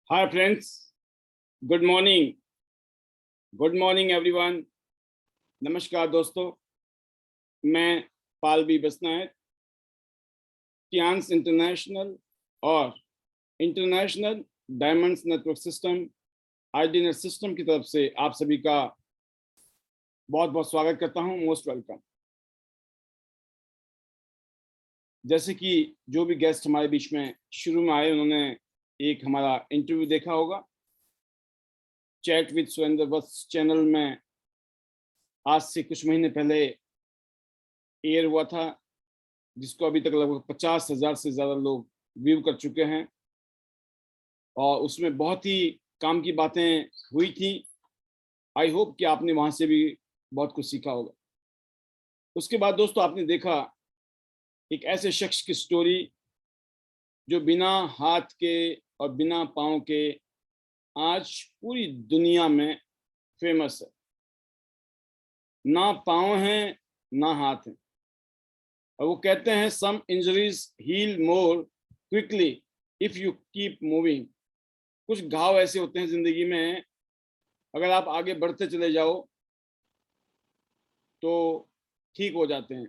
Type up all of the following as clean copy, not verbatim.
हाय friends, good morning. Good morning everyone. नमस्कार दोस्तों, मैं Pal B Basnayak, Tian's international और international diamonds network system IDNet system की तरफ से आप सभी का बहुत बहुत स्वागत करता हूं। Most welcome. जैसे कि जो भी गेस्ट हमारे बीच में शुरू में आए, उन्होंने एक हमारा इंटरव्यू देखा होगा, chat with Surendra Vats channel में आज से कुछ महीने पहले एयर हुआ था, जिसको अभी तक लगभग 50,000 से ज़्यादा लोग व्यू कर चुके हैं और उसमें बहुत ही काम की बातें हुई थी। आई होप कि आपने वहाँ से भी बहुत कुछ सीखा होगा। उसके बाद दोस्तों, आपने देखा एक ऐसे शख्स की स्टोरी जो बिना हाथ के और बिना पाँव के आज पूरी दुनिया में फेमस है। ना पाँव हैं ना हाथ हैं, और वो कहते हैं some injuries heal more quickly if you keep moving. कुछ घाव ऐसे होते हैं जिंदगी में, अगर आप आगे बढ़ते चले जाओ तो ठीक हो जाते हैं।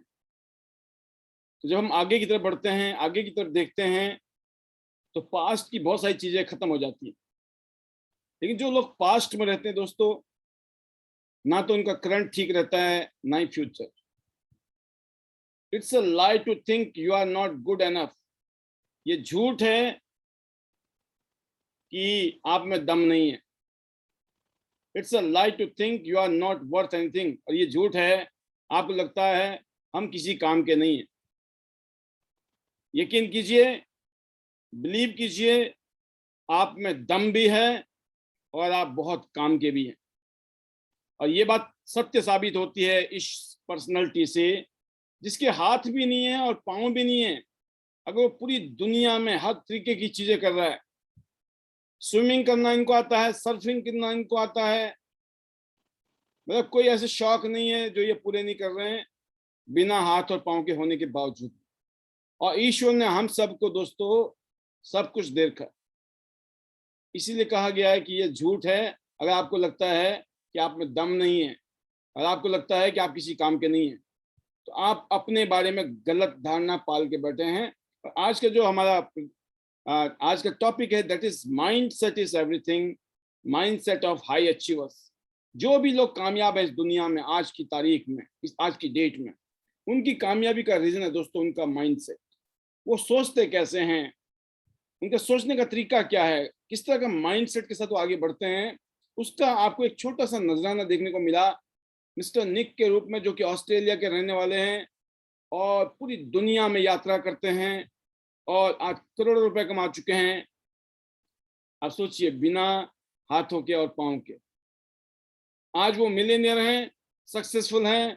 तो जब हम आगे की तरफ बढ़ते हैं, आगे की तरफ देखते हैं, तो पास्ट की बहुत सारी चीजें खत्म हो जाती हैं। लेकिन जो लोग पास्ट में रहते हैं दोस्तों, ना तो उनका करंट ठीक रहता है, ना ही future. It's a lie to think you are not good enough. ये झूठ है कि आप में दम नहीं है। It's a lie to think you are not worth anything. और ये झूठ है, आपको लगता है हम किसी काम के नहीं है। यकीन कीजिए, बिलीव कीजिए, आप में दम भी है और आप बहुत काम के भी हैं। और ये बात सत्य साबित होती है इस पर्सनैलिटी से, जिसके हाथ भी नहीं है और पाँव भी नहीं है, अगर वो पूरी दुनिया में हर तरीके की चीजें कर रहा है। स्विमिंग करना इनको आता है, सर्फिंग करना इनको आता है, मतलब कोई ऐसे शौक नहीं है जो ये पूरे नहीं कर रहे हैं बिना हाथ और पाँव के होने के बावजूद। और ईश्वर ने हम सबको दोस्तों सब कुछ दे रखा। इसीलिए कहा गया है कि ये झूठ है अगर आपको लगता है कि आप में दम नहीं है और आपको लगता है कि आप किसी काम के नहीं है, तो आप अपने बारे में गलत धारणा पाल के बैठे हैं। और आज का जो हमारा आज का टॉपिक है, that is mind set is everything, mind set of high achievers. जो भी लोग कामयाब है इस दुनिया में आज की तारीख में, इस आज की डेट में, उनकी कामयाबी का रीजन है दोस्तों उनका माइंड सेट। वो सोचते कैसे हैं, उनका सोचने का तरीका क्या है, किस तरह का माइंड सेट के साथ वो आगे बढ़ते हैं, उसका आपको एक छोटा सा नजराना देखने को मिला मिस्टर निक के रूप में, जो कि ऑस्ट्रेलिया के रहने वाले हैं और पूरी दुनिया में यात्रा करते हैं और आज करोड़ों रुपए कमा चुके हैं। आप सोचिए, बिना हाथों के और पाँव के आज वो मिलियनियर हैं, सक्सेसफुल हैं,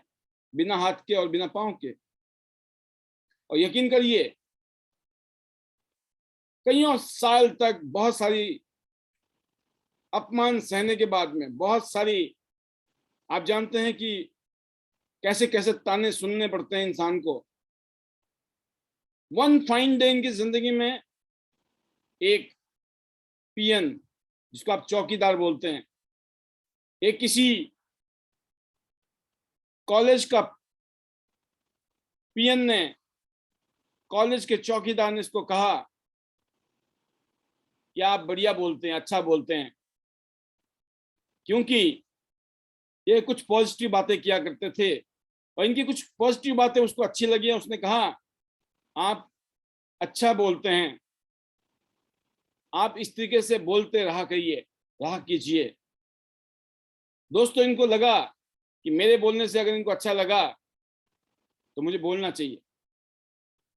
बिना हाथ के और बिना पाँव के। और यकीन करिए, कईयों साल तक बहुत सारी अपमान सहने के बाद में, बहुत सारी, आप जानते हैं कि कैसे कैसे ताने सुनने पड़ते हैं इंसान को। वन फाइन डे इनकी जिंदगी में एक पीएन, जिसको आप चौकीदार बोलते हैं, एक किसी कॉलेज का पीएन ने, कॉलेज के चौकीदार ने इसको कहा कि आप बढ़िया बोलते हैं, अच्छा बोलते हैं, क्योंकि ये कुछ पॉजिटिव बातें किया करते थे और इनकी कुछ पॉजिटिव बातें उसको अच्छी लगी। उसने कहा आप अच्छा बोलते हैं, आप इस तरीके से बोलते रहा करिए, रहा कीजिए। दोस्तों, इनको लगा कि मेरे बोलने से अगर इनको अच्छा लगा तो मुझे बोलना चाहिए,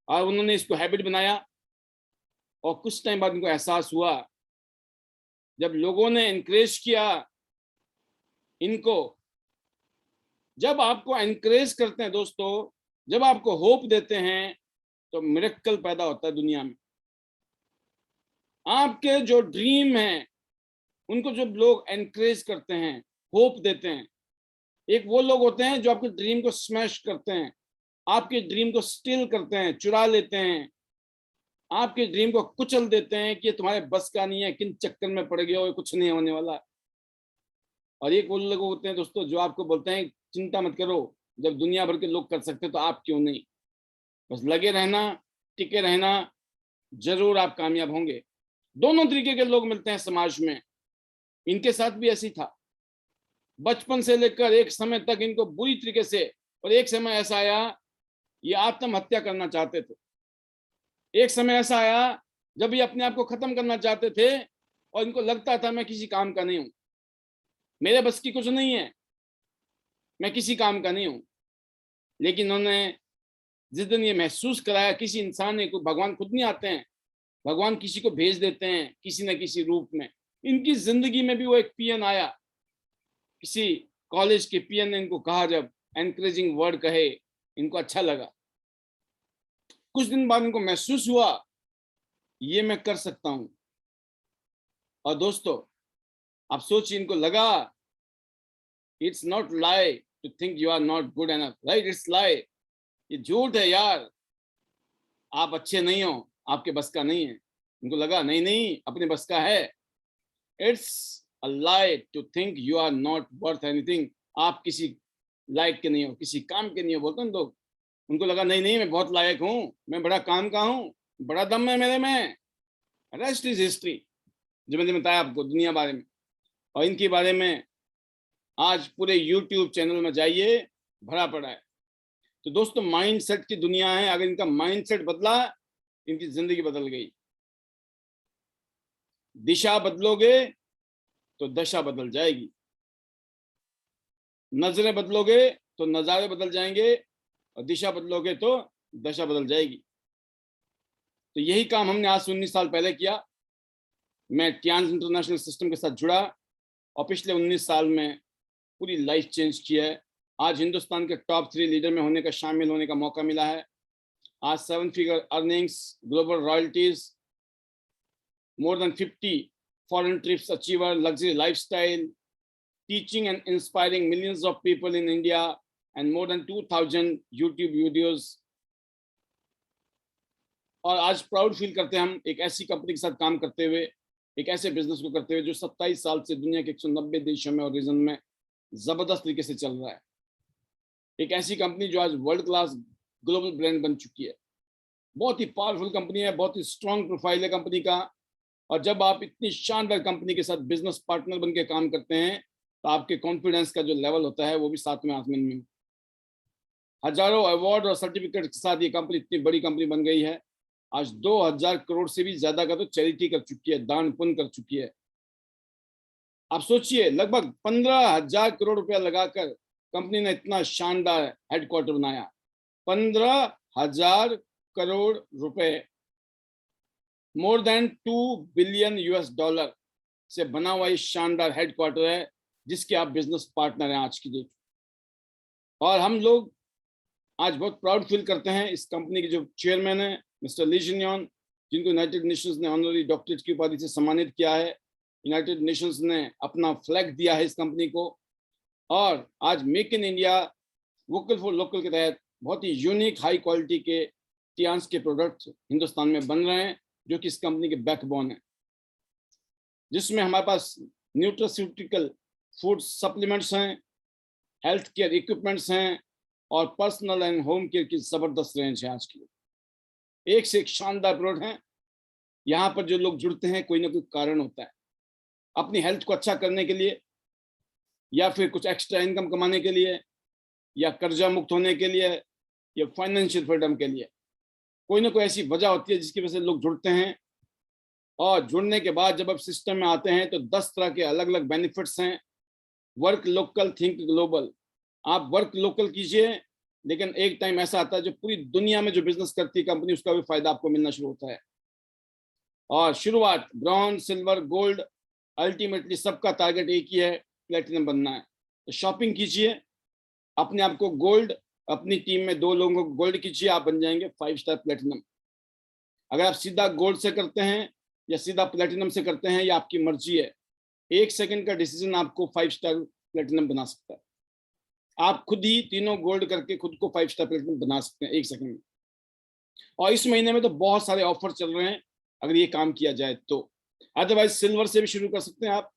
और उन्होंने इसको हैबिट बनाया। और कुछ टाइम बाद इनको एहसास हुआ, जब लोगों ने एनकरेज किया इनको, जब आपको एनकरेज करते हैं दोस्तों, जब आपको होप देते हैं, तो मिरेकल पैदा होता है दुनिया में। आपके जो ड्रीम हैं उनको जब लोग एनकरेज करते हैं, होप देते हैं, एक वो लोग होते हैं जो आपके ड्रीम को स्मैश करते हैं, आपके ड्रीम को स्टील करते हैं, चुरा लेते हैं, आपके ड्रीम को कुचल देते हैं कि ये तुम्हारे बस का नहीं है, किन चक्कर में पड़ गए हो, कुछ नहीं होने वाला। और एक वो लोग होते हैं दोस्तों जो आपको बोलते हैं चिंता मत करो, जब दुनिया भर के लोग कर सकते तो आप क्यों नहीं। बस लगे रहना, टिके रहना, जरूर आप कामयाब होंगे। दोनों तरीके के लोग मिलते हैं समाज में, इनके साथ भी ऐसी था। बचपन से लेकर एक समय तक इनको बुरी तरीके से, और एक समय ऐसा आया ये आत्महत्या करना चाहते थे। एक समय ऐसा आया जब ये अपने आप को खत्म करना चाहते थे और इनको लगता था मैं किसी काम का नहीं हूं, मेरे बस की कुछ नहीं है, मैं किसी काम का नहीं हूं। लेकिन उन्होंने जिस दिन ये महसूस कराया, किसी इंसान ने, कोई भगवान खुद नहीं आते हैं, भगवान किसी को भेज देते हैं किसी न किसी रूप में। इनकी जिंदगी में भी वो एक पीएन आया, किसी कॉलेज के पीएन ने इनको कहा, जब एनकरेजिंग वर्ड कहे इनको अच्छा लगा। कुछ दिन बाद इनको महसूस हुआ ये मैं कर सकता हूं। और दोस्तों आप सोचिए, इनको लगा it's not lie to think you are not good enough, right, it's lie, ये झूठ है यार, आप अच्छे नहीं हो, आपके बस का नहीं है। इनको लगा नहीं नहीं अपने बस का है। It's a lie to think you are not worth anything, आप किसी लायक के नहीं हो, किसी काम के नहीं हो, बोलते हैं लोग। उनको लगा नहीं नहीं मैं बहुत लायक हूं, मैं बड़ा काम का हूं, बड़ा दम है मेरे में। रेस्ट इज हिस्ट्री, जो मैंने बताया आपको दुनिया बारे में। और इनके बारे में आज पूरे यूट्यूब चैनल में जाइए, भरा पड़ा है। तो दोस्तों माइंडसेट की दुनिया है, अगर इनका माइंडसेट बदला इनकी जिंदगी बदल गई। दिशा बदलोगे तो दशा बदल जाएगी, नजरें बदलोगे तो नजारे बदल जाएंगे, और दिशा बदलोगे तो दशा बदल जाएगी। तो यही काम हमने आज से 19 साल पहले किया। मैं टियांज इंटरनेशनल सिस्टम के साथ जुड़ा और पिछले 19 साल में पूरी लाइफ चेंज किया है। आज हिंदुस्तान के टॉप 3 लीडर में होने का, शामिल होने का मौका मिला है। आज 7 figure earnings, global royalties, more than 50 foreign trips achiever, luxury lifestyle, teaching and inspiring millions of people in India, and more than 2000 YouTube videos। और आज प्राउड फील करते हैं हम एक ऐसी कंपनी के साथ काम करते हुए, एक ऐसे बिजनेस को करते हुए जो 27 साल से दुनिया के 190 देशों में और रीजन में जबरदस्त तरीके से चल रहा है। एक ऐसी कंपनी जो आज वर्ल्ड क्लास ग्लोबल ब्रांड बन चुकी है। बहुत ही पावरफुल कंपनी है, बहुत ही स्ट्रॉन्ग प्रोफाइल है कंपनी का। और जब आप इतनी शानदार कंपनी के साथ बिजनेस पार्टनर बनके काम करते हैं तो आपके कॉन्फिडेंस का जो लेवल होता है वो भी सातवें आसमान में। हजारों अवार्ड और सर्टिफिकेट के साथ ये कंपनी इतनी बड़ी कंपनी बन गई है। आज 2000 करोड़ से भी ज्यादा का तो चैरिटी कर चुकी है, दान पुण्य कर चुकी है। आप सोचिए, लगभग 15,000 करोड़ रुपया लगाकर कंपनी ने इतना शानदार हेडक्वार्टर बनाया। 15,000 करोड़ रुपए, more than 2 billion US dollar से बना हुआ ये शानदार हेडक्वार्टर है, जिसके आप बिजनेस पार्टनर हैं आज की डेट। और हम लोग आज बहुत प्राउड फील करते हैं इस कंपनी के जो चेयरमैन है मिस्टर ली जिनयोंग, जिनको यूनाइटेड नेशंस ने ऑनररी डॉक्टरेट की उपाधि से सम्मानित किया है। यूनाइटेड नेशंस ने अपना फ्लैग दिया है इस कंपनी को। और आज make in India, vocal for local के तहत बहुत ही यूनिक हाई क्वालिटी के टियांस के प्रोडक्ट हिंदुस्तान में बन रहे हैं, जो कि इस कंपनी के बैकबोन है, जिसमें हमारे पास न्यूट्रास्यूटिकल फूड सप्लीमेंट्स हैं, हेल्थ केयर इक्विपमेंट्स हैं, और पर्सनल एंड होम केयर की जबरदस्त रेंज है। आज की एक से एक शानदार प्रोडक्ट हैं। यहाँ पर जो लोग जुड़ते हैं कोई ना कोई कारण होता है, अपनी हेल्थ को अच्छा करने के लिए, या फिर कुछ एक्स्ट्रा इनकम कमाने के लिए, या कर्जा मुक्त होने के लिए, या फाइनेंशियल फ्रीडम के लिए। कोई ना कोई ऐसी वजह होती है जिसकी वजह से लोग जुड़ते हैं। और जुड़ने के बाद जब आप सिस्टम में आते हैं तो 10 तरह के अलग अलग बेनिफिट्स हैं। Work local, think global. आप वर्क लोकल कीजिए, लेकिन एक टाइम ऐसा आता है जो पूरी दुनिया में जो बिजनेस करती है कंपनी, उसका भी फायदा आपको मिलना शुरू होता है। और शुरुआत ब्रॉन्ज, सिल्वर, गोल्ड, अल्टीमेटली सबका टारगेट एक ही है, प्लेटिनम बनना है। तो शॉपिंग कीजिए, अपने आप को गोल्ड, अपनी टीम में 2 लोगों को गोल्ड कीजिए, आप बन जाएंगे 5 स्टार प्लेटिनम। अगर आप सीधा गोल्ड से करते हैं या सीधा प्लेटिनम से करते हैं, या आपकी मर्जी है। 1 सेकंड का डिसीजन आपको 5 स्टार प्लेटिनम बना सकता है। आप खुद ही तीनों गोल्ड करके खुद को 5 स्टार प्लेटिनम बना सकते हैं 1 सेकंड में। और इस महीने में तो बहुत सारे ऑफर चल रहे हैं अगर ये काम किया जाए तो। अदरवाइज सिल्वर से भी शुरू कर सकते हैं आप।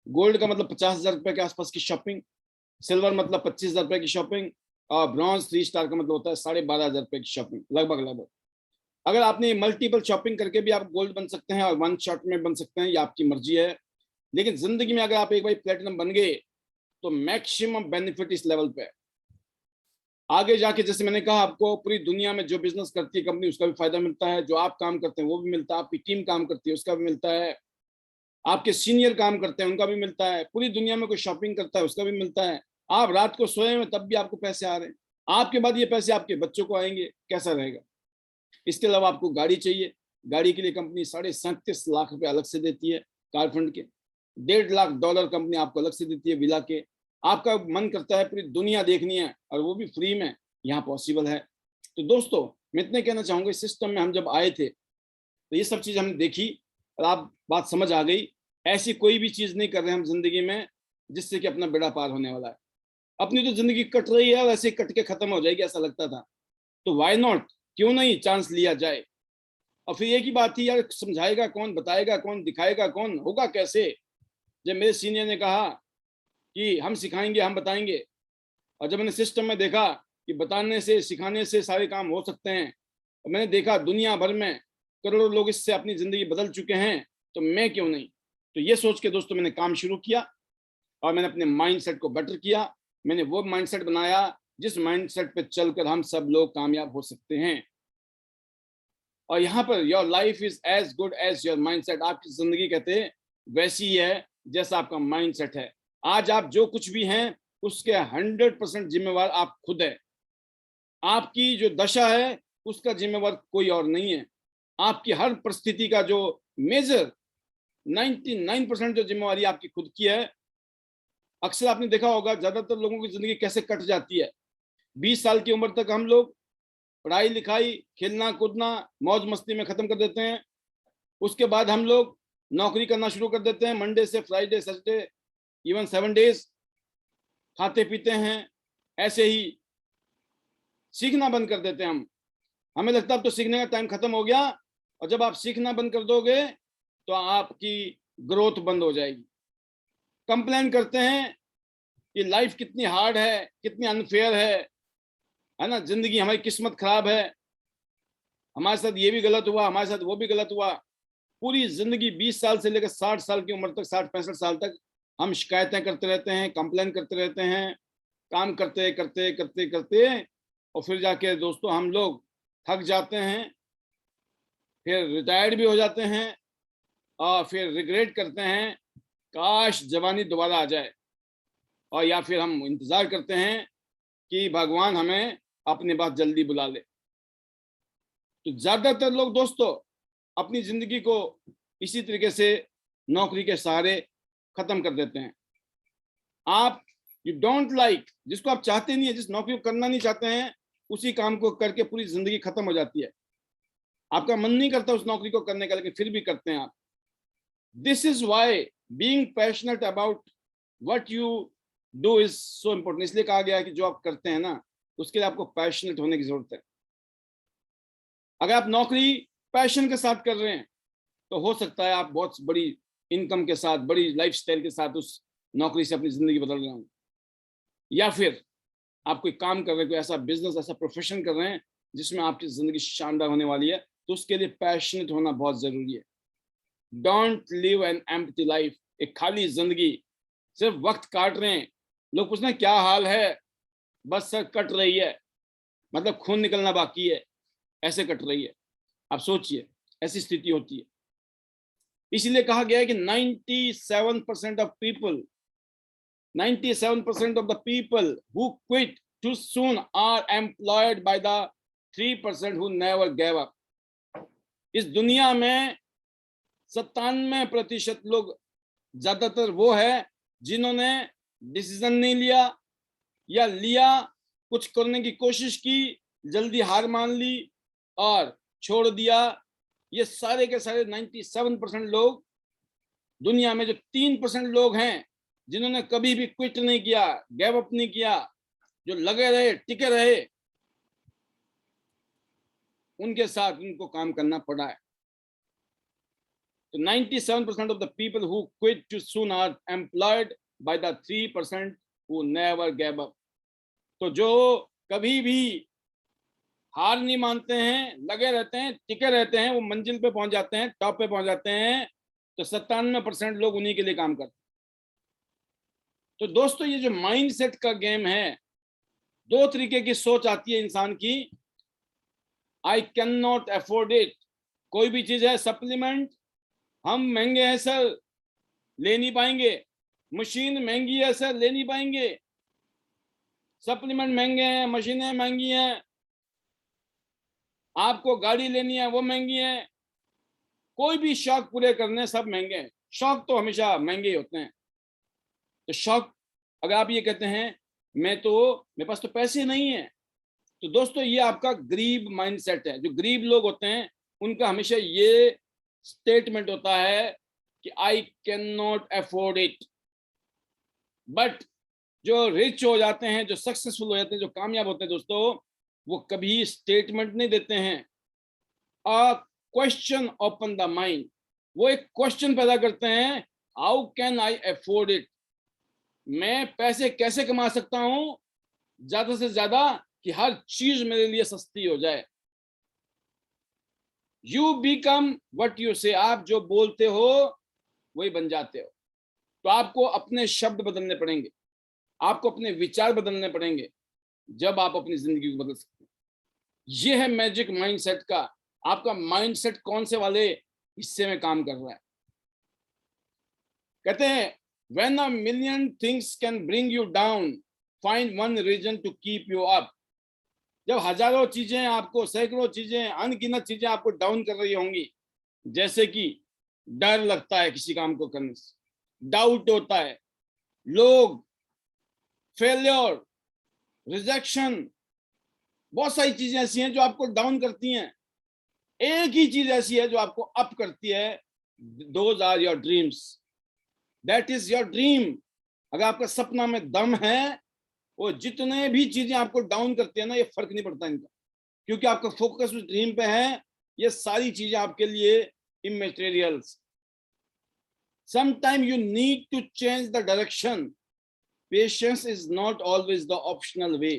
गोल्ड का मतलब 50,000 रुपए के आसपास की शॉपिंग, सिल्वर मतलब 25,000 रुपए की शॉपिंग, और ब्रॉन्ज 3 स्टार का मतलब होता है 12,500 रुपए की शॉपिंग, लगभग। अगर आपने मल्टीपल शॉपिंग करके भी आप गोल्ड बन सकते हैं और वन शॉट में बन सकते हैं, ये आपकी मर्जी है। लेकिन जिंदगी में अगर आप एक बार प्लेटिनम बन गए तो मैक्सिमम बेनिफिट इस लेवल पे है। आगे जाके जैसे मैंने कहा आपको, पूरी दुनिया में जो बिजनेस करती है कंपनी उसका भी फायदा मिलता है, जो आप काम करते हैं वो भी मिलता है, आपकी टीम काम करती है उसका भी मिलता है, आपके सीनियर काम करते हैं उनका भी मिलता है, पूरी दुनिया में कोई शॉपिंग करता है उसका भी मिलता है। आप रात को सोए में तब भी आपको पैसे आ रहे हैं, आपके बाद ये पैसे आपके बच्चों को आएंगे, कैसा रहेगा। इसके अलावा आपको गाड़ी चाहिए, गाड़ी के लिए कंपनी 37.5 लाख रुपए अलग से देती है कार फंड के, $1.5 लाख कंपनी आपको अलग से देती है विला के। आपका मन करता है पूरी दुनिया देखनी है और वो भी फ्री में, यहाँ पॉसिबल है। तो दोस्तों मैं इतने कहना चाहूंगा, इस सिस्टम में हम जब आए थे तो ये सब चीज हमने देखी और आप बात समझ आ गई। ऐसी कोई भी चीज नहीं कर रहे हम जिंदगी में जिससे कि अपना बेड़ा पार होने वाला है। अपनी तो जिंदगी कट रही है और ऐसे कट के खत्म हो जाएगी ऐसा लगता था, तो वाई नॉट, क्यों नहीं चांस लिया जाए। और फिर एक ही बात थी यार, समझाएगा कौन, बताएगा कौन, दिखाएगा कौन, होगा कैसे। जब मेरे सीनियर ने कहा कि हम सिखाएंगे हम बताएंगे, और जब मैंने सिस्टम में देखा कि बताने से सिखाने से सारे काम हो सकते हैं, और मैंने देखा दुनिया भर में करोड़ों लोग इससे अपनी जिंदगी बदल चुके हैं, तो मैं क्यों नहीं। तो ये सोच के दोस्तों मैंने काम शुरू किया और मैंने अपने माइंडसेट को बेटर किया। मैंने वो माइंडसेट बनाया जिस माइंडसेट पे चलकर हम सब लोग कामयाब हो सकते हैं। और यहाँ पर your life is as good as your mindset, आपकी जिंदगी कहते हैं वैसी ही है जैसा आपका माइंडसेट है। आज आप जो कुछ भी हैं उसके 100% जिम्मेवार आप खुद है। आपकी जो दशा है उसका जिम्मेवार कोई और नहीं है। आपकी हर परिस्थिति का जो मेजर 99% जो जिम्मेवारी आपकी खुद की है। अक्सर आपने देखा होगा ज्यादातर लोगों की जिंदगी कैसे कट जाती है। 20 साल की उम्र तक हम लोग पढ़ाई लिखाई खेलना कूदना मौज मस्ती में खत्म कर देते हैं। उसके बाद हम लोग नौकरी करना शुरू कर देते हैं, मंडे से फ्राइडे सैटरडे इवन 7 डेज खाते पीते हैं। ऐसे ही सीखना बंद कर देते हैं हम। हमें लगता है अब तो सीखने का टाइम खत्म हो गया, और जब आप सीखना बंद कर दोगे तो आपकी ग्रोथ बंद हो जाएगी। कंप्लेन करते हैं कि लाइफ कितनी हार्ड है, कितनी अनफेयर है ना, जिंदगी हमारी किस्मत खराब है, हमारे साथ ये भी गलत हुआ, हमारे साथ वो भी गलत हुआ। पूरी जिंदगी 20 साल से लेकर 60 साल की उम्र तक, 60-65 साल तक हम शिकायतें करते रहते हैं, कंप्लेन करते रहते हैं, काम करते करते करते करते, और फिर जाके दोस्तों हम लोग थक जाते हैं, फिर रिटायर्ड भी हो जाते हैं, और फिर रिग्रेट करते हैं काश जवानी दोबारा आ जाए, और या फिर हम इंतजार करते हैं कि भगवान हमें अपने पास जल्दी बुला ले। तो ज्यादातर लोग दोस्तों अपनी जिंदगी को इसी तरीके से नौकरी के सहारे खत्म कर देते हैं। आप यू डोंट लाइक, जिसको आप चाहते नहीं है, जिस नौकरी को करना नहीं चाहते हैं, उसी काम को करके पूरी जिंदगी खत्म हो जाती है। आपका मन नहीं करता उस नौकरी को करने का, लेकिन फिर भी करते हैं आप। This is why being passionate about what you do is so important. इसलिए कहा गया है कि जो आप करते हैं ना उसके लिए आपको पैशनेट होने की जरूरत है। अगर आप नौकरी पैशन के साथ कर रहे हैं तो हो सकता है आप बहुत बड़ी इनकम के साथ, बड़ी लाइफस्टाइल के साथ उस नौकरी से अपनी जिंदगी बदल रहे हो, या फिर आप कोई काम कर रहे हैं, कोई ऐसा बिजनेस, ऐसा प्रोफेशन कर रहे हैं जिसमें आपकी जिंदगी शानदार होने वाली है, तो उसके लिए पैशनेट होना बहुत जरूरी है। Don't live an empty life, एक खाली जिंदगी, सिर्फ वक्त काट रहे हैं। लोग पूछते हैं क्या हाल है, बस सर कट रही है, मतलब खून निकलना बाकी है, ऐसे कट रही है। आप सोचिए ऐसी स्थिति होती है। इसलिए कहा गया है कि 97% of people 97% of the people who quit too soon are employed by the 3% who never gave up. इस दुनिया में 97% लोग ज्यादातर वो है जिन्होंने डिसीजन नहीं लिया, या लिया कुछ करने की कोशिश की, जल्दी हार मान ली और छोड़ दिया। ये सारे के सारे 97% लोग दुनिया में जो 3% लोग हैं जिन्होंने कभी भी क्विट नहीं किया, गैव अप नहीं किया, जो लगे रहे, टिके रहे, उनके साथ उनको काम करना पड़ा है। तो 97% of the people who quit too soon are employed by the 3% who never gave up. तो जो कभी भी हार नहीं मानते हैं, लगे रहते हैं, टिके रहते हैं, वो मंजिल पे पहुंच जाते हैं, टॉप पे पहुंच जाते हैं। तो 97% लोग उन्हीं के लिए काम करते हैं। तो दोस्तों, ये जो माइंडसेट का गेम है, दो तरीके की सोच आती है इंसान की। I can not afford it. कोई भी चीज है, सप्लीमेंट हम महंगे हैं सर, ले नहीं पाएंगे। मशीन महंगी है सर, ले नहीं पाएंगे। सप्लीमेंट महंगे हैं, मशीनें महंगी हैं, आपको गाड़ी लेनी है वो महंगी है। कोई भी शौक पूरे करने सब महंगे हैं। शौक तो हमेशा महंगे ही होते हैं। तो शौक, अगर आप ये कहते हैं मेरे पास तो पैसे नहीं है, तो दोस्तों ये आपका गरीब माइंडसेट है। जो गरीब लोग होते हैं उनका हमेशा ये स्टेटमेंट होता है कि I can not afford it. But जो रिच हो जाते हैं, जो सक्सेसफुल हो जाते हैं, जो कामयाब होते हैं दोस्तों, वो कभी स्टेटमेंट नहीं देते हैं। A question open the mind. वो एक क्वेश्चन पैदा करते हैं, how can I afford it. मैं पैसे कैसे कमा सकता हूं ज्यादा से ज्यादा कि हर चीज मेरे लिए सस्ती हो जाए। यू बिकम व्हाट यू से। आप जो बोलते हो वही बन जाते हो। तो आपको अपने शब्द बदलने पड़ेंगे, आपको अपने विचार बदलने पड़ेंगे, जब आप अपनी जिंदगी को बदल सकते हैं। ये है मैजिक माइंडसेट का। आपका माइंडसेट कौन से वाले हिस्से में काम कर रहा है। कहते हैं when a million things can bring you down, find one reason to keep you up. जब हजारों चीजें आपको, सैकड़ों चीजें, अनगिनत चीजें आपको डाउन कर रही होंगी, जैसे कि डर लगता है किसी काम को करने से, डाउट होता है, लोग, फेलियर, रिजेक्शन, बहुत सारी चीजें ऐसी हैं जो आपको डाउन करती हैं। एक ही चीज ऐसी है जो आपको अप करती है। Those are your dreams. That is your dream. अगर आपका सपना में दम है, वो जितने भी चीजें आपको डाउन करती है ना, ये फर्क नहीं पड़ता इनका, क्योंकि आपका फोकस उस ड्रीम पे है। ये सारी चीजें आपके लिए immaterials. Sometime you need to change the direction. Patience is not always the optional way.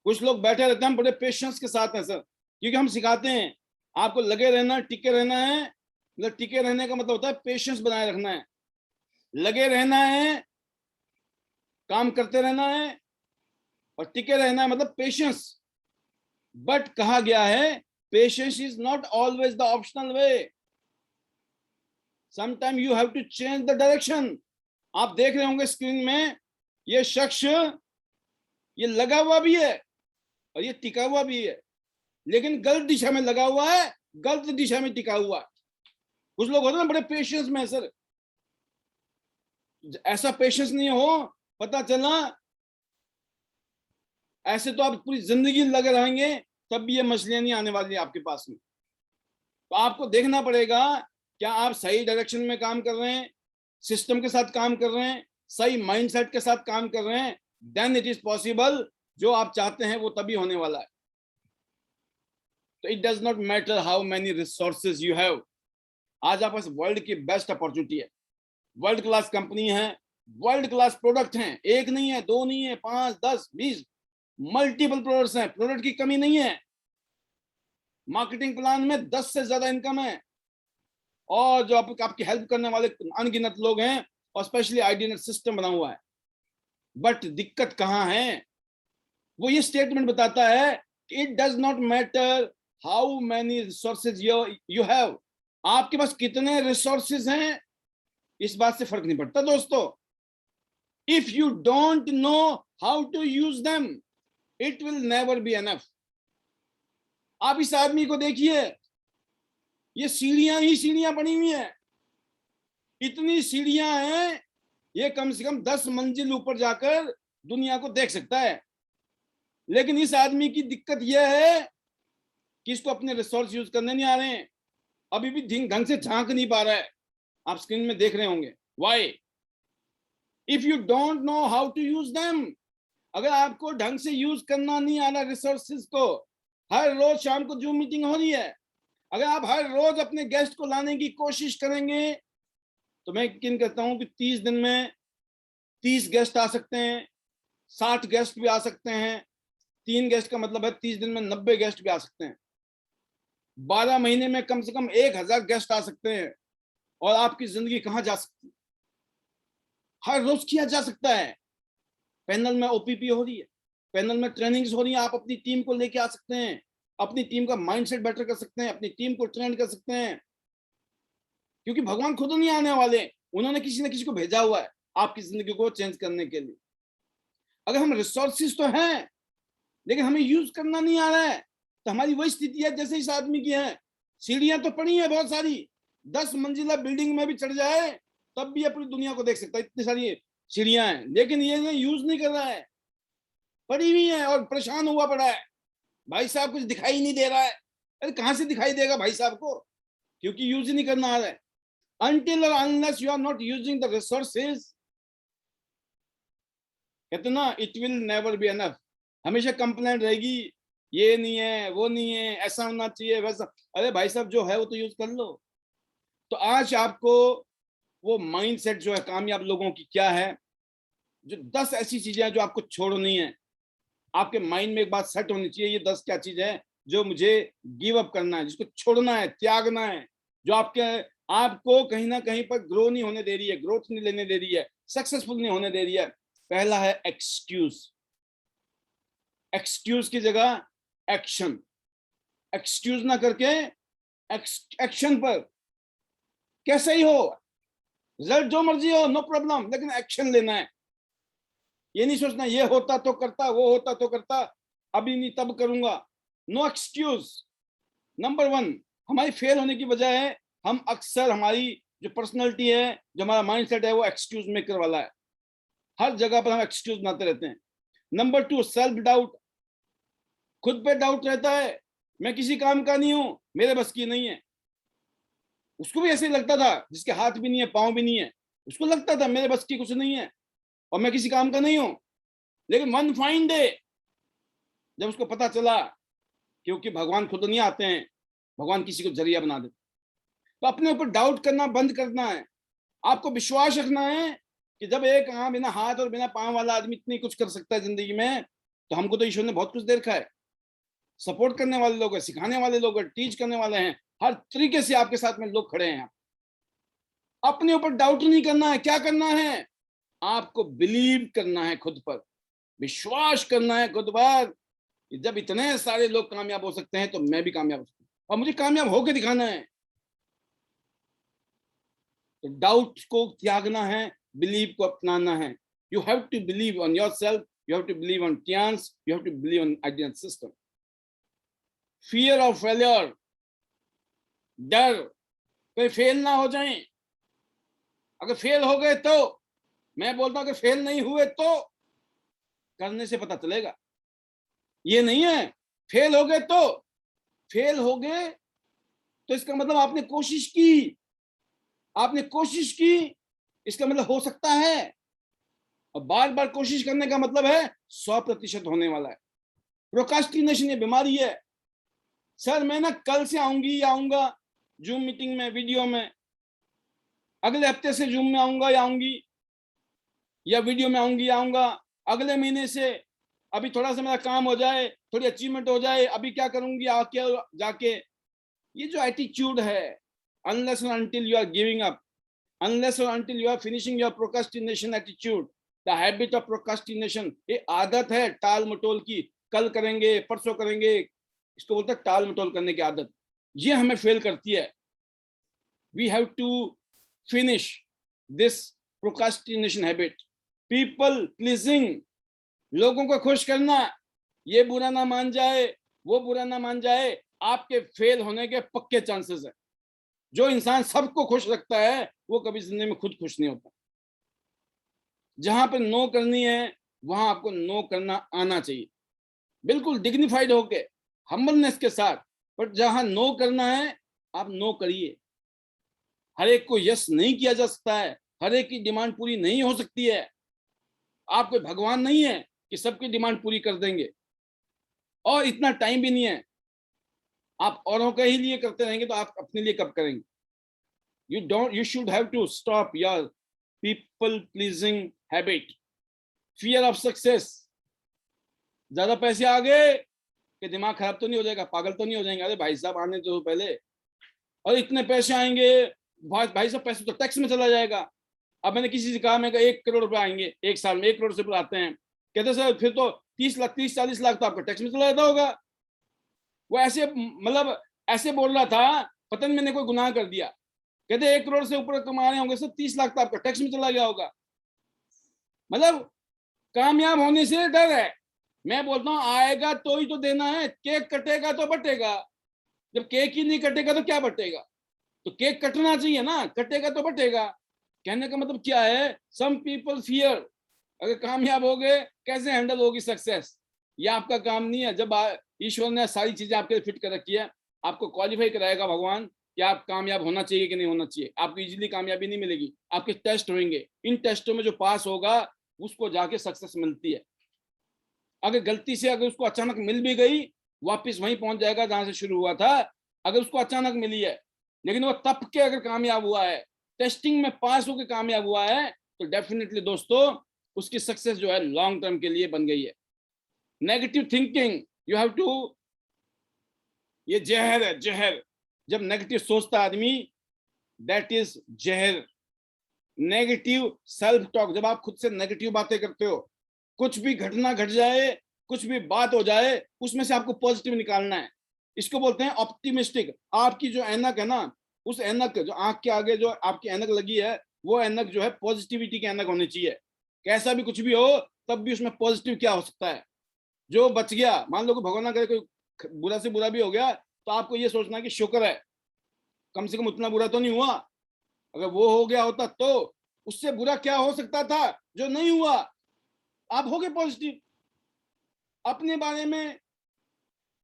कुछ लोग बैठे रहते हैं, हम बड़े पेशेंस के साथ हैं सर, क्योंकि हम सिखाते हैं आपको लगे रहना, टिके रहना है। मतलब टिके रहने का मतलब होता है पेशेंस बनाए रखना है, लगे रहना है, काम करते रहना है, और टिके रहना है मतलब पेशेंस। बट कहा गया है patience is not always the optional way. Sometime you have to change the direction. आप देख रहे होंगे स्क्रीन में, ये शख्स ये लगा हुआ भी है और ये टिका हुआ भी है, लेकिन गलत दिशा में लगा हुआ है, गलत दिशा में टिका हुआ है। कुछ लोग होते हैं ना बड़े पेशेंस में सर, ऐसा पेशेंस नहीं हो, पता चला ऐसे तो आप पूरी जिंदगी लगे रहेंगे, तब भी ये मछलियां नहीं आने वाली आपके पास में। तो आपको देखना पड़ेगा क्या आप सही डायरेक्शन में काम कर रहे हैं, सिस्टम के साथ काम कर रहे हैं, सही माइंडसेट के साथ काम कर रहे हैं। Then it is possible. जो आप चाहते हैं वो तभी होने वाला है। तो it does not matter how many resources you have. आज आपके पास वर्ल्ड की बेस्ट अपॉर्चुनिटी है, वर्ल्ड क्लास कंपनी है, वर्ल्ड क्लास प्रोडक्ट हैं। एक नहीं है, दो नहीं है, 5, 10, 20 मल्टीपल प्रोडक्ट्स हैं। प्रोडक्ट की कमी नहीं है। मार्केटिंग प्लान में 10 से ज्यादा इनकम है, और जो आपकी हेल्प करने वाले अनगिनत लोग हैं, और स्पेशली आईडीनेट सिस्टम बना हुआ है। बट दिक्कत कहां है? वो ये स्टेटमेंट बताता है कि it does not matter how many resources you have. आपके पास कितने रिसोर्सेज हैं, इस बात से फर्क नहीं पड़ता दोस्तों। If you don't know how to use them, it will never be enough. आप इस आदमी को देखिए, ये सीढ़ियां ही सीढ़ियां बनी हुई हैं, इतनी सीढ़ियां हैं, ये कम से कम 10 मंजिल ऊपर जाकर दुनिया को देख सकता है। लेकिन इस आदमी की दिक्कत यह है कि इसको अपने रिसोर्स यूज करने नहीं आ रहे हैं, अभी भी ढंग से झांक नहीं पा रहा है। आप स्क्रीन में देख रहे होंगे। Why? If you don't know how to use them, अगर आपको ढंग से यूज करना नहीं आ रहा रिसोर्सेज को, हर रोज शाम को जूम मीटिंग हो रही है। अगर आप हर रोज अपने गेस्ट को लाने की कोशिश करेंगे तो मैं यकीन करता हूं कि 30 दिन में 30 गेस्ट आ सकते हैं, 60 गेस्ट भी आ सकते हैं। 3 गेस्ट का मतलब है 30 दिन में 90 गेस्ट भी आ सकते हैं। 12 महीने में कम से कम 1000 गेस्ट आ सकते हैं। और आपकी जिंदगी कहां जा सकती है? हर रोज किया जा सकता है। पैनल में ओपीपी हो रही है, पैनल में ट्रेनिंग्स हो रही है, आप अपनी टीम को लेके आ सकते हैं, अपनी टीम का माइंडसेट बेटर कर सकते हैं, अपनी टीम को ट्रेन कर सकते हैं। क्योंकि भगवान खुद नहीं आने वाले, उन्होंने किसी न किसी को भेजा हुआ है आपकी जिंदगी को चेंज करने के लिए। अगर हम रिसोर्सेस तो हैं लेकिन हमें यूज करना नहीं आ रहा है तो हमारी वही स्थिति है जैसे इस आदमी की है। सीढ़ियां तो पड़ी है बहुत सारी, 10 मंजिला बिल्डिंग में भी चढ़ जाए तब भी अपनी दुनिया को देख सकता है, इतनी सारी सीढ़ियां हैं, लेकिन ये यूज नहीं कर रहा है, पड़ी हुई है और परेशान हुआ पड़ा है। भाई साहब कुछ दिखाई नहीं दे रहा है। अरे कहां से दिखाई देगा भाई साहब को? क्योंकि यूज ही नहीं करना आ रहा है। Until or unless you are not using the resources, कहते ना, it will never be enough। हमेशा कंप्लेंट रहेगी, ये नहीं है, वो नहीं है, ऐसा होना चाहिए, वैसा। अरे भाई साहब जो है वो तो यूज कर लो। तो आज आपको वो माइंडसेट जो है कामयाब लोगों की क्या है, जो 10 ऐसी चीजें हैं जो आपको छोड़नी है। आपके माइंड में एक बात सेट होनी चाहिए, ये 10 क्या चीज है जो मुझे गिव अप करना है, जिसको छोड़ना है, त्यागना है, जो आपको कहीं ना कहीं पर ग्रो नहीं होने दे रही है, ग्रोथ नहीं लेने दे रही है, सक्सेसफुल नहीं होने दे रही है। पहला है एक्सक्यूज। एक्सक्यूज की जगह एक्शन। एक्सक्यूज ना करके एक्शन पर, कैसे ही हो, रिजल्ट जो मर्जी हो, नो प्रॉब्लम, लेकिन एक्शन लेना है। ये नहीं सोचना ये होता तो करता, वो होता तो करता, अभी नहीं तब करूंगा। No excuse. नंबर 1, हमारी फेल होने की वजह है हम अक्सर, हमारी जो पर्सनैलिटी है, जो हमारा माइंडसेट है, वो एक्सक्यूज मेकर वाला है। हर जगह पर हम एक्सक्यूज बनाते रहते हैं। Number 2, self doubt. खुद पे डाउट रहता है, मैं किसी काम का नहीं हूं, मेरे बस की नहीं है। उसको भी ऐसे ही लगता था, जिसके हाथ भी नहीं है, पांव भी नहीं है, उसको लगता था मेरे बस की कुछ नहीं है और मैं किसी काम का नहीं हूं। लेकिन वन फाइन डे जब उसको पता चला, क्योंकि भगवान खुद नहीं आते हैं, भगवान किसी को जरिया बना देते। तो अपने ऊपर डाउट करना बंद करना है। आपको विश्वास रखना है कि जब एक बिना हाथ और बिना पांव वाला आदमी इतनी कुछ कर सकता है जिंदगी में, तो हमको तो ईश्वर ने बहुत कुछ दे रखा है। सपोर्ट करने वाले लोग हैं, सिखाने वाले लोग हैं, टीच करने वाले हैं, हर तरीके से आपके साथ में लोग खड़े हैं। अपने ऊपर डाउट नहीं करना है। क्या करना है? आपको बिलीव करना है खुद पर, विश्वास करना है खुद पर। जब इतने सारे लोग कामयाब हो सकते हैं तो मैं भी कामयाब हो सकता हूं, और मुझे कामयाब होकर दिखाना है। तो डाउट को त्यागना है, बिलीव को अपनाना है। You have to believe on yourself, you have to believe on chance, you have to believe on ideal system. Fear of failure, डर कोई फेल ना हो जाए। अगर फेल हो गए तो, मैं बोलता हूं अगर फेल नहीं हुए तो करने से पता चलेगा। ये नहीं है फेल हो गए तो, फेल हो गए तो इसका मतलब आपने कोशिश की, आपने कोशिश की, इसका मतलब हो सकता है। और बार बार कोशिश करने का मतलब है 100% होने वाला है। प्रोकास्टिनेशन ये बीमारी है। सर मैं ना कल से आऊंगी या आऊंगा जूम मीटिंग में, वीडियो में, अगले हफ्ते से जूम में आऊंगा या आऊंगी, या वीडियो में आऊंगी या आऊंगा, अगले महीने से, अभी थोड़ा सा मेरा काम हो जाए, थोड़ी अचीवमेंट हो जाए, अभी क्या करूंगी आके जाके। ये जो एटीट्यूड है, अनलेस और until you are giving up, unless और until you are finishing your procrastination attitude, the habit of procrastination, ये आदत है टाल मटोल की, कल करेंगे, परसों करेंगे, इसको बोलते हैं टाल मटोल करने की आदत। ये हमें फेल करती है। We have to finish this procrastination habit. People pleasing, लोगों को खुश करना, ये बुरा ना मान जाए, वो बुरा ना मान जाए, आपके फेल होने के पक्के चांसेस है। जो इंसान सबको खुश रखता है वो कभी जिंदगी में खुद खुश नहीं होता। जहां पर नो करनी है वहां आपको नो करना आना चाहिए, बिल्कुल डिग्निफाइड होके, हम्बलनेस के साथ। पर जहां नो करना है आप नो करिए। हर एक को यस नहीं किया जा सकता है, हर एक की डिमांड पूरी नहीं हो सकती है। आप कोई भगवान नहीं है कि सबकी डिमांड पूरी कर देंगे, और इतना टाइम भी नहीं है। आप औरों के ही लिए करते रहेंगे तो आप अपने लिए कब करेंगे? you should have to stop your people pleasing habit, fear of success. ज्यादा पैसे आ गए कि दिमाग खराब तो नहीं हो जाएगा, पागल तो नहीं हो जाएंगे? अरे भाई साहब आने तो पहले, और इतने पैसे आएंगे, भाई साहब पैसे तो टैक्स में चला जाएगा। अब मैंने किसी से कहा, मैं 1 करोड़ रुपए आएंगे एक साल में, 1 करोड़ से आते हैं, कहते सर फिर तो 30 लाख 30-40 लाख तो आपका टैक्स में चला जाता होगा। वो ऐसे मतलब ऐसे बोल रहा था, पता नहीं मैंने कोई गुनाह कर दिया। कहते 1 करोड़ से ऊपर कमा रहे होंगे सर, 30 लाख तो आपका टैक्स में चला गया होगा। मतलब कामयाब होने से डर है। मैं बोलता हूँ आएगा तो ही तो देना है, केक कटेगा तो बटेगा। जब केक ही नहीं कटेगा तो क्या बटेगा? तो केक कटना चाहिए ना, कटेगा तो बटेगा। कहने का मतलब क्या है? सम पीपल फियर, अगर कामयाब हो गए कैसे हैंडल होगी सक्सेस, ये आपका काम नहीं है। जब ईश्वर ने सारी चीजें आपके लिए फिट कर रखी है, आपको क्वालिफाई कराएगा भगवान कि आप कामयाब होना चाहिए कि नहीं होना चाहिए। आपको इजीली कामयाबी नहीं मिलेगी, आपके टेस्ट होंगे, इन टेस्टों में जो पास होगा उसको जाके सक्सेस मिलती है। अगर गलती से अगर उसको अचानक मिल भी गई, वापस वहीं पहुंच जाएगा जहां से शुरू हुआ था, अगर उसको अचानक मिली है। लेकिन वो तप के अगर कामयाब हुआ है, टेस्टिंग में पास होकर कामयाब हुआ है, तो डेफिनेटली दोस्तों उसकी सक्सेस जो है लॉन्ग टर्म के लिए बन गई है। Negative thinking, you have to, ये जहर है, जहर। जब नेगेटिव सोचता आदमी, दैट इज जहर। नेगेटिव सेल्फ टॉक, जब आप खुद से नेगेटिव बातें करते हो, कुछ भी घटना घट जाए, कुछ भी बात हो जाए, उसमें से आपको पॉजिटिव निकालना है। इसको बोलते हैं ऑप्टिमिस्टिक। आपकी जो ऐनक है ना, उस ऐनक जो आंख के आगे जो आपकी ऐनक लगी है, वो ऐनक जो है पॉजिटिविटी की ऐनक होनी चाहिए। कैसा भी कुछ भी हो, तब भी उसमें पॉजिटिव क्या हो सकता है। जो बच गया, मान लो कि भगवान ना करे कोई बुरा से बुरा भी हो गया, तो आपको ये सोचना है कि शुक्र है, कम से कम उतना बुरा तो नहीं हुआ। अगर वो हो गया होता तो उससे बुरा क्या हो सकता था जो नहीं हुआ। आप हो गए पॉजिटिव। अपने बारे में,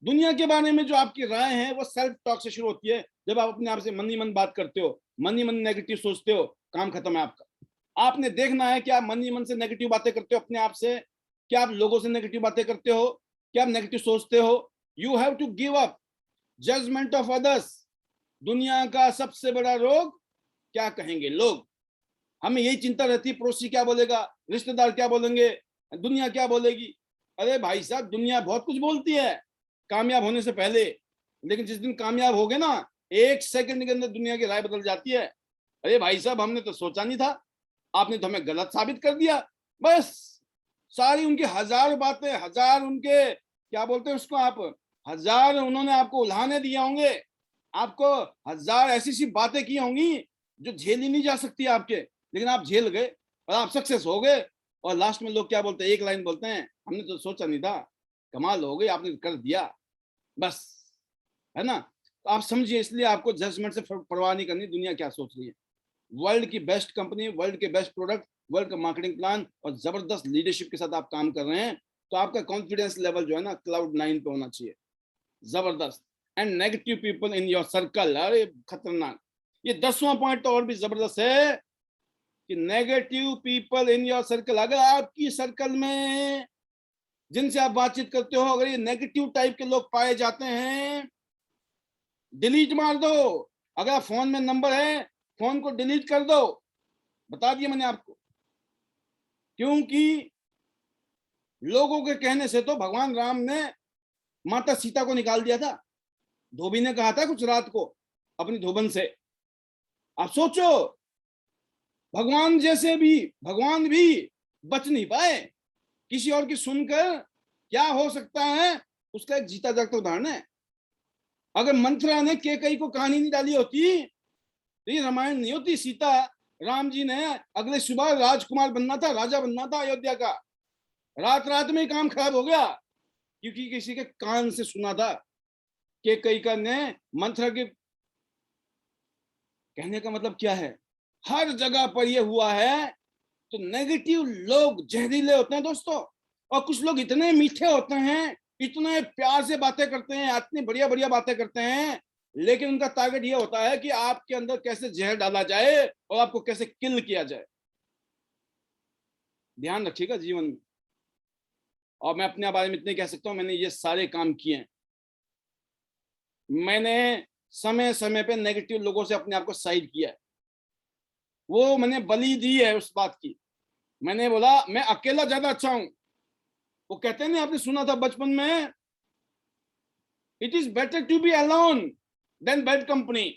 दुनिया के बारे में जो आपकी राय है वो सेल्फ टॉक से शुरू होती है। जब आप अपने आप से मन ही मन बात करते हो, मन ही मन नेगेटिव सोचते हो, काम खत्म है आपका। आपने देखना है कि आप मन ही मन से नेगेटिव बातें करते हो अपने आप से, क्या आप लोगों से नेगेटिव बातें करते हो, क्या आप नेगेटिव सोचते हो। You have to give up judgement of others. दुनिया का सबसे बड़ा रोग क्या कहेंगे लोग। हमें यही चिंता रहती है, पड़ोसी क्या बोलेगा, रिश्तेदार क्या बोलेंगे, दुनिया क्या बोलेगी। अरे भाई साहब, दुनिया बहुत कुछ बोलती है कामयाब होने से पहले, लेकिन जिस दिन कामयाब हो गए ना, 1 सेकंड के अंदर दुनिया की राय बदल जाती है। अरे भाई साहब, हमने तो सोचा नहीं था, आपने तो हमें गलत साबित कर दिया। बस सारी उनकी हजार बातें, हजार उनके क्या बोलते हैं उसको आप, हजार उन्होंने आपको उल्हाने दिए होंगे, आपको हजार ऐसी सी बातें की होंगी जो झेली नहीं जा सकती आपके, लेकिन आप झेल गए और आप सक्सेस हो गए। और लास्ट में लोग क्या बोलते हैं, एक लाइन बोलते हैं, हमने तो सोचा नहीं था, कमाल हो गई, आपने कर दिया। बस, है ना। तो आप समझिए, इसलिए आपको जजमेंट से परवाह नहीं करनी दुनिया क्या सोच रही है। वर्ल्ड की बेस्ट कंपनी, वर्ल्ड के बेस्ट प्रोडक्ट, वर्ल्ड का मार्केटिंग प्लान और जबरदस्त लीडरशिप के साथ आप काम कर रहे हैं, तो आपका कॉन्फिडेंस लेवल जो है ना क्लाउड 9 पे होना चाहिए, जबरदस्त। And negative people in your circle, अरे खतरनाक। ये 10वां पॉइंट तो और भी जबरदस्त है कि negative people in your circle, अगर आपकी सर्कल में जिनसे आप बातचीत करते हो, अगर ये नेगेटिव टाइप के लोग पाए जाते हैं, डिलीट मार दो। अगर फोन में नंबर है, फोन को डिलीट कर दो। बता दिया मैंने आपको, क्योंकि लोगों के कहने से तो भगवान राम ने माता सीता को निकाल दिया था। धोबी ने कहा था कुछ रात को अपनी धोबन से। आप सोचो, भगवान जैसे भी, भगवान भी बच नहीं पाए। किसी और की सुनकर क्या हो सकता है, उसका एक जीता जागता उदाहरण है। अगर मंथरा ने केकई को कहानी नहीं डाली होती तो ये रामायण नहीं होती। सीता, राम जी ने अगले सुबह राजकुमार बनना था, राजा बनना था अयोध्या का। रात रात में ही काम खराब हो गया, क्योंकि किसी के कान से सुना था। केकई का ने मंथरा के, कहने का मतलब क्या है, हर जगह पर यह हुआ है। तो नेगेटिव लोग जहरीले होते हैं दोस्तों, और कुछ लोग इतने मीठे होते हैं, इतने प्यार से बातें करते हैं, इतनी बढ़िया बढ़िया बातें करते हैं, लेकिन उनका टारगेट ये होता है कि आपके अंदर कैसे जहर डाला जाए और आपको कैसे किल किया जाए। ध्यान रखिएगा जीवन में। और मैं अपने बारे में इतने कह सकता हूं, मैंने ये सारे काम किए हैं। मैंने समय समय पे नेगेटिव लोगों से अपने आप को साइड किया है, वो मैंने बलि दी है उस बात की। मैंने बोला मैं अकेला ज्यादा अच्छा हूं। वो कहते हैं ना, आपने सुना था बचपन में, it is better to be alone than bad company.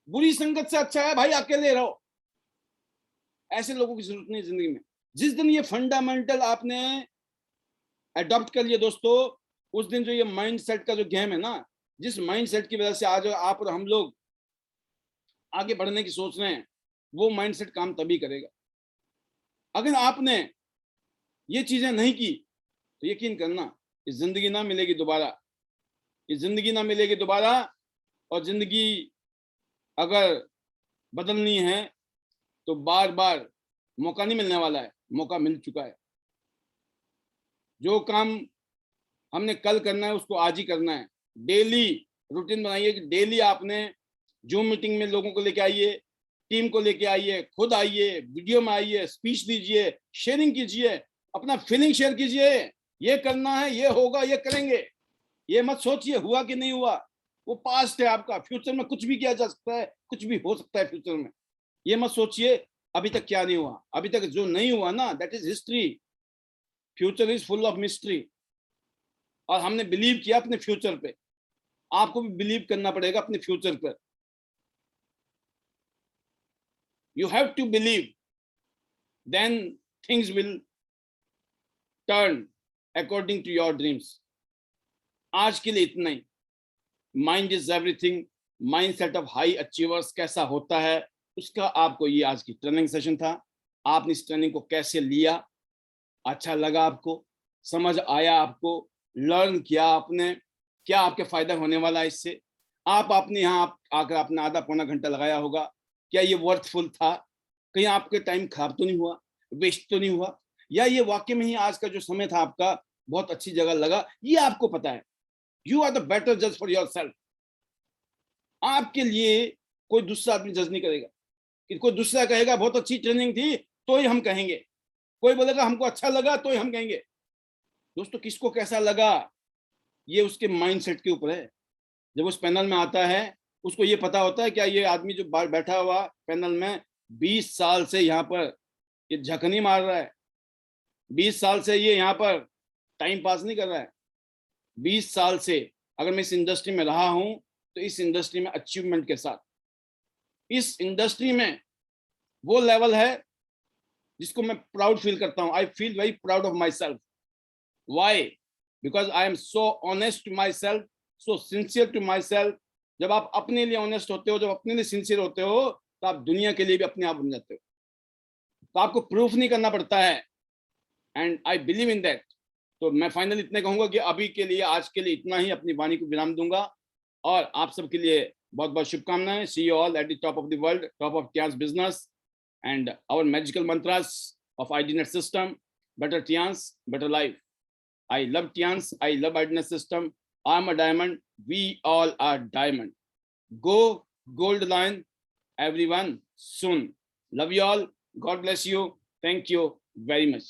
बुरी संगत से अच्छा है भाई अकेले रहो। ऐसे लोगों की जरूरत नहीं जिंदगी में। जिस दिन ये फंडामेंटल आपने अडॉप्ट कर लिया दोस्तों, उस दिन जो ये माइंड सेट का जो गेम है ना, जिस माइंड सेट की वजह से आज आप और हम लोग आगे बढ़ने की सोच रहे हैं, वो माइंड सेट काम तभी करेगा। अगर आपने ये चीजें नहीं की तो यकीन करना ये जिंदगी ना मिलेगी दोबारा, ये जिंदगी ना मिलेगी दोबारा। और जिंदगी अगर बदलनी है तो बार बार मौका नहीं मिलने वाला है, मौका मिल चुका है। जो काम हमने कल करना है उसको आज ही करना है। डेली रूटीन बनाइए कि डेली आपने जूम मीटिंग में लोगों को लेके आइए, टीम को लेके आइए, खुद आइए, वीडियो में आइए, स्पीच दीजिए, शेयरिंग कीजिए, अपना फीलिंग शेयर कीजिए। ये करना है, ये होगा, ये करेंगे। ये मत सोचिए हुआ कि नहीं हुआ, वो पास्ट है आपका। फ्यूचर में कुछ भी किया जा सकता है, कुछ भी हो सकता है फ्यूचर में। ये मत सोचिए अभी तक क्या नहीं हुआ। अभी तक जो नहीं हुआ ना, that is history. Future is full of mystery. और हमने बिलीव किया अपने फ्यूचर पे, आपको भी बिलीव करना पड़ेगा अपने फ्यूचर पर। You have to believe, then things will turn according to your dreams. आज के लिए इतना ही। Mind is everything. Mind set of high achievers कैसा होता है, उसका आपको ये आज की ट्रेनिंग सेशन था। आपने इस ट्रेनिंग को कैसे लिया, अच्छा लगा आपको, समझ आया आपको, लर्न किया आपने, क्या आपके फायदा होने वाला है इससे। आप अपने यहाँ आकर आपने आधा पौना घंटा लगाया होगा, क्या ये वर्थफुल था? कहीं आपके टाइम खराब तो नहीं हुआ, वेस्ट तो नहीं हुआ, या ये वाकई में ही आज का जो समय था आपका बहुत अच्छी जगह लगा? ये आपको पता है। यू आर द बेटर जज फॉर योर सेल्फ। आपके लिए कोई दूसरा आदमी जज नहीं करेगा। कि कोई दूसरा कहेगा बहुत अच्छी ट्रेनिंग थी तो ही हम कहेंगे, कोई बोलेगा हमको अच्छा लगा तो ही हम कहेंगे। दोस्तों किसको कैसा लगा ये उसके माइंडसेट के ऊपर है। जब उस पैनल में आता है उसको ये पता होता है क्या ये आदमी जो बैठा हुआ पैनल में 20 साल से यहाँ पर ये झकनी मार रहा है, 20 साल से ये यहाँ पर टाइम पास नहीं कर रहा है। 20 साल से अगर मैं इस इंडस्ट्री में रहा हूं तो इस इंडस्ट्री में अचीवमेंट के साथ, इस इंडस्ट्री में वो लेवल है जिसको मैं प्राउड फील करता हूं। I feel very proud of myself. Why? Because I am so honest to myself, so sincere to myself. जब आप अपने लिए ऑनेस्ट होते हो, जब अपने लिए सिंसियर होते हो, तो आप दुनिया के लिए भी अपने आप बन जाते हो। तो आपको प्रूफ नहीं करना पड़ता है, and I believe in that. तो मैं फाइनल इतने कहूंगा कि अभी के लिए, आज के लिए इतना ही, अपनी वाणी को विराम दूंगा। और आप सबके लिए बहुत बहुत शुभकामनाएं। See you all at the top of the world, top of Tian's business and our magical mantras of IDNet system. Better Tian's, better life. I love Tian's, I love IDNet system. I'm a diamond, we all are diamond. Go gold line everyone soon. Love you all. God bless you. Thank you very much.